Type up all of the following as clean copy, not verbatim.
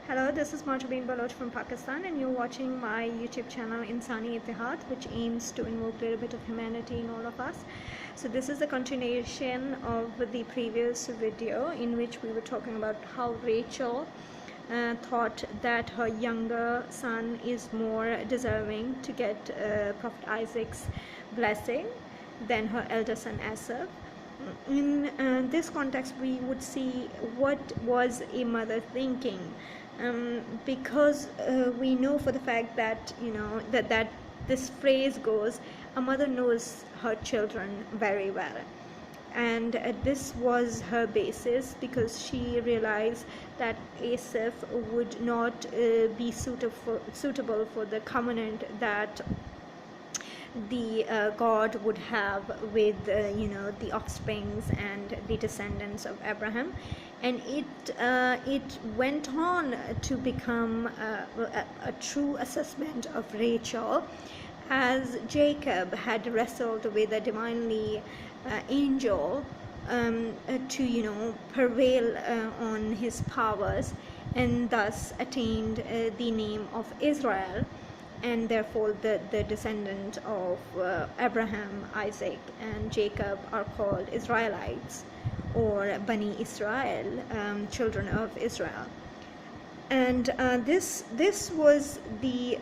Hello, this is Marjabeen Baloch from Pakistan, and you're watching my YouTube channel Insani Itihad, which aims to invoke a little bit of humanity in all of us. So this is a continuation of the previous video in which we were talking about how Rachel thought that her younger son is more deserving to get Prophet Isaac's blessing than her elder son Asaph. In this context, we would see what was a mother thinking, because we know for the fact that that this phrase goes, a mother knows her children very well, and this was her basis, because she realized that Asaph would not be suitable for the covenant that the God would have with the offsprings and the descendants of Abraham. And it went on to become a true assessment of Rachel, as Jacob had wrestled with a divinely angel to prevail on his powers, and thus attained the name of Israel, and therefore the descendant of Abraham, Isaac, and Jacob are called Israelites, or Bani Israel, children of Israel. And this was the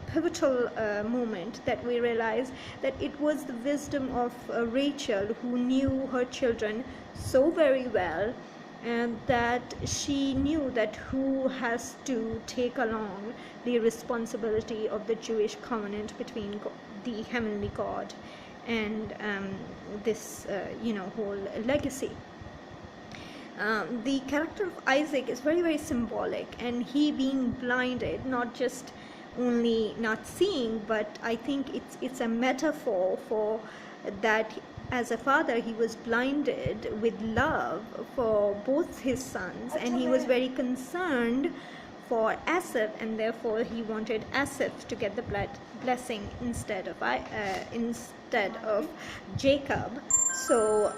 pivotal moment that we realize that it was the wisdom of Rachel, who knew her children so very well, and that she knew that who has to take along the responsibility of the Jewish covenant between the heavenly God and this whole legacy. The character of Isaac is very, very symbolic, and he being blinded, not just only not seeing, but I think it's a metaphor for that. As a father, he was blinded with love for both his sons, and he was very concerned for Asaph, and therefore he wanted Asaph to get the blessing instead of Jacob. So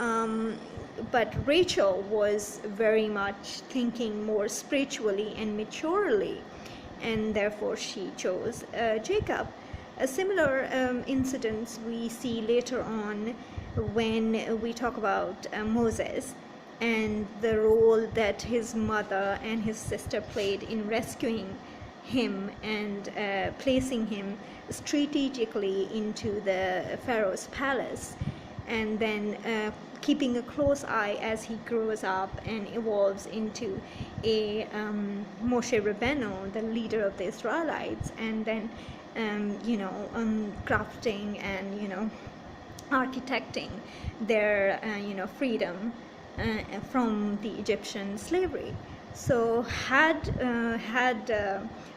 but Rachel was very much thinking more spiritually and maturely, and therefore she chose Jacob. A similar incidents we see later on when we talk about Moses and the role that his mother and his sister played in rescuing him and placing him strategically into the Pharaoh's palace, and then keeping a close eye as he grows up and evolves into a Moshe Rabbeinu, the leader of the Israelites, and then crafting and architecting their freedom from the Egyptian slavery. So had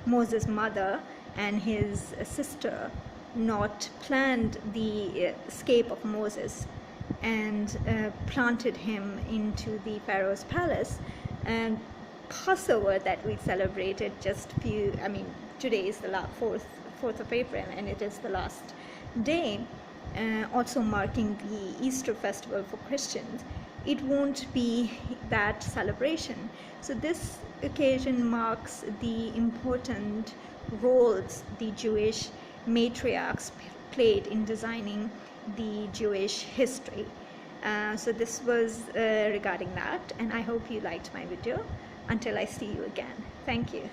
Moses' mother and his sister not planned the escape of Moses and planted him into the Pharaoh's palace, and Passover that we celebrated today is the 4th of April, and it is the last day, also marking the Easter festival for Christians, it won't be that celebration. So this occasion marks the important roles the Jewish matriarchs played in designing the Jewish history. So this was regarding that, and I hope you liked my video. Until I see you again, thank you.